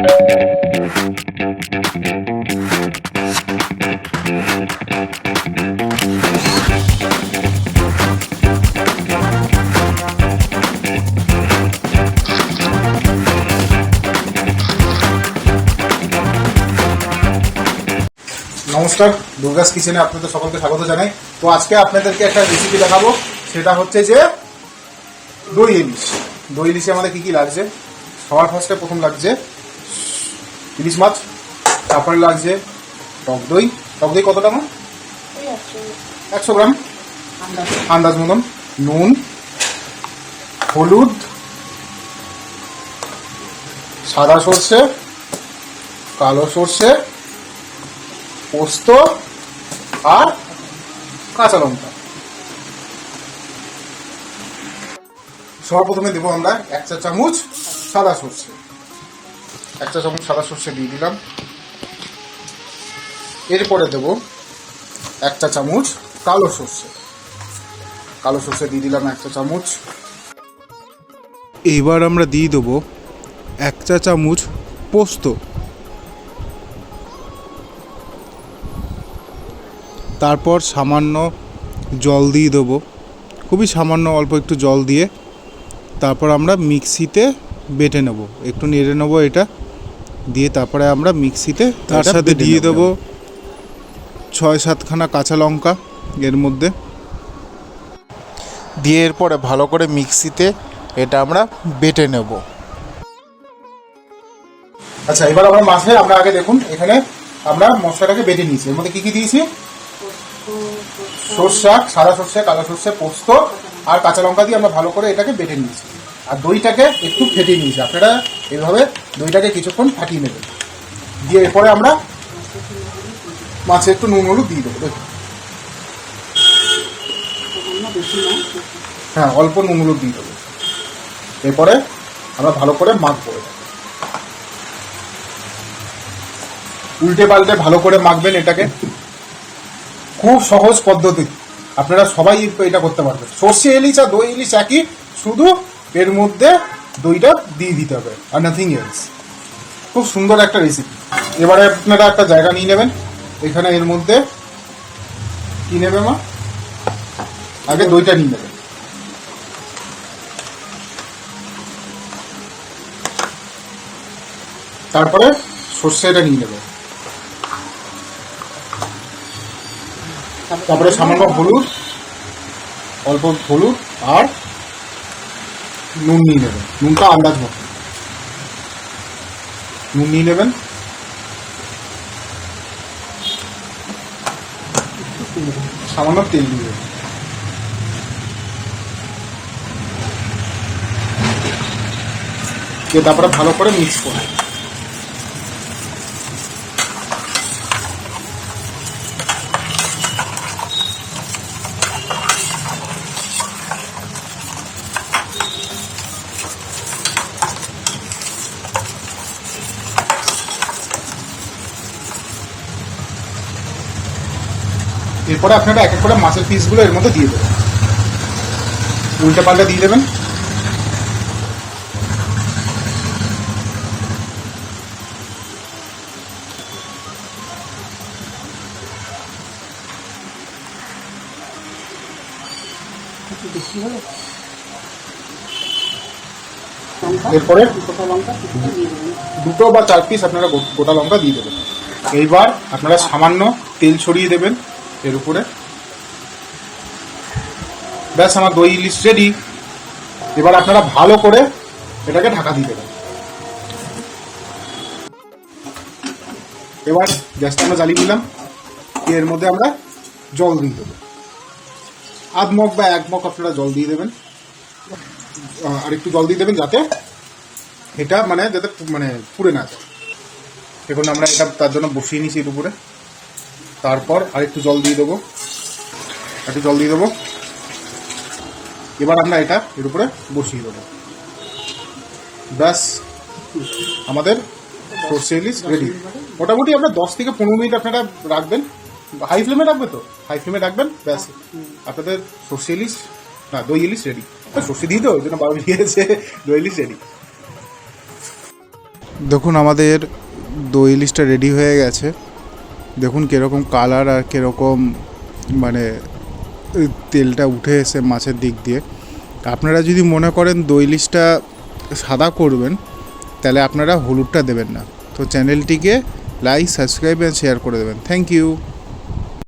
নমস্কার, দুর্গাস কিচেনে আপনাদের সকলকে স্বাগত জানাই। তো আজকে আপনাদেরকে একটা রেসিপি দেখাবো, সেটা হচ্ছে যে দই ইলিশ। দই ইলিশে আমাদের কি কি লাগছে? সবার ফার্স্টে প্রথম লাগছে ইলিশ মাছ, তারপরে লাগছে টক দই। টক দই কত টাকা? 100 গ্রাম আন্দাজ মতন। নুন, হলুদ, সাদা সর্ষে, কালো সর্ষে, পোস্ত আর কাঁচা লঙ্কা। সর্বপ্রথমে দেবো আমরা 1 চা চামচ সাদা সর্ষে। 1 চা চামচ সাদা সর্ষে দিয়ে দিলাম। এরপরে দেবো 1 চা চামচ কালো সর্ষে। কালো সর্ষে দিয়ে দিলাম 1 চা চামচ। এইবার আমরা দিয়ে দেবো 1 চা চামচ পোস্ত। তারপর সামান্য জল দিয়ে দেবো, খুবই সামান্য অল্প একটু জল দিয়ে তারপর আমরা মিক্সিতে বেটে নেব, একটু নেড়ে নেবো এটা দিয়ে। তারপরে আমরা মিক্সিতে তার সাথে দিয়ে দেবো 6-7খানা কাঁচা লঙ্কা এর মধ্যে দিয়ে এরপরে ভালো করে মিক্সিতে এটা আমরা বেটে নেব। আচ্ছা, এবার আমরা মাছে আমরা আগে দেখুন, এখানে আমরা মশলাটাকে বেটে নিয়েছি। এর মধ্যে কি কি দিয়েছি? সর্ষে, সাদা সর্ষে, কালো সর্ষে, পোস্ত আর কাঁচা লঙ্কা দিয়ে আমরা ভালো করে এটাকে বেটে নিয়েছি। আর দইটাকে একটু ফেটিয়ে নিয়েছি। আপনারা এইভাবে দইটাকে কিছুক্ষণ ফাটিয়ে নেবেন। দিয়ে এরপরে আমরা মাছে একটু নুন হলুদ দিয়ে দেবো। হ্যাঁ, অল্প নুন হলুদ দিয়ে দেবো। এরপরে আমরা ভালো করে মাখবো। উল্টে পাল্টে ভালো করে মাখবেন এটাকে। খুব সহজ পদ্ধতি, আপনারা সবাই এটা করতে পারবেন। সর্ষে ইলিশ আর দই ইলিশ একই, শুধু এর মধ্যে দইটা দিয়ে দিতে হবে আর নাথিং এলস। খুব সুন্দর একটা রেসিপি। এবারে আপনারা একটা জায়গা নিয়ে নেবেন। এখানে এর মধ্যে কি নেবে মা? আগে দইটা নিয়ে নেবেন। তারপরে সর্ষেটা নিয়ে নেবেন। তারপরে সামান্য হলুদ, অল্প হলুদ আর নুন নিয়ে নেবেন। নুনটা আন্দাজ মতো নুন নিয়ে নেবেন। সামান্য তেল দিয়ে দেবেন। তারপরে ভালো করে মিক্স করবেন। এরপরে আপনারা এক এক করে মাছের পিসগুলো এর মধ্যে দিয়ে দেবেন। উল্টে পাল্টে দিয়ে দেবেন। এরপরে 2 বা 4 পিস আপনারা গোটা লঙ্কা দিয়ে দেবেন। এইবার আপনারা সামান্য তেল ছড়িয়ে দেবেন এর উপরে। ব্যাস, আমার দই ইলিশ রেডি। এবার আপনারা ভালো করে এটাকে ঢাকা দিয়ে দেবেন। এবার গ্যাসটা আমরা জ্বালিয়ে দিলাম। এর মধ্যে আমরা জল দিয়ে দেবো। 1/2 মগ বা 1 মগ আপনারা জল দিয়ে দেবেন। আর একটু জল দিয়ে দেবেন যাতে এটা যাতে পুড়ে না যায়। এখন আমরা এটা তার জন্য বসিয়ে নিয়েছি এর উপরে। তারপর আরেকটু জল দিয়ে দেবো, একটু জল দিয়ে দেবো। এবার আমরা এটা এর উপরে বসিয়ে দেবো। ব্যাস, আমাদের সর্ষে ইলিশ রেডি। মোটামুটি আপনার 10 থেকে 15 মিনিট আপনারা রাখবেন। হাই ফ্লেমে রাখবে তো, হাই ফ্লেমে রাখবেন। ব্যাস, আপনাদের সর্ষে ইলিশ না দই ইলিশ রেডি। সর্ষে দিয়ে তো ওই জন্য 12 দিয়েছে, দই ইলিশ রেডি। দেখুন আমাদের দই ইলিশটা রেডি হয়ে গেছে। দেখুন কীরকম কালার আর কীরকম মানে তেলটা উঠে এসে মাছের দিক দিয়ে। আপনারা যদি মনে করেন দই ইলিশটা সাদা করবেন তাহলে আপনারা হলুদটা দেবেন না। তো চ্যানেলটিকে লাইক, সাবস্ক্রাইব অ্যান্ড শেয়ার করে দেবেন। Thank you.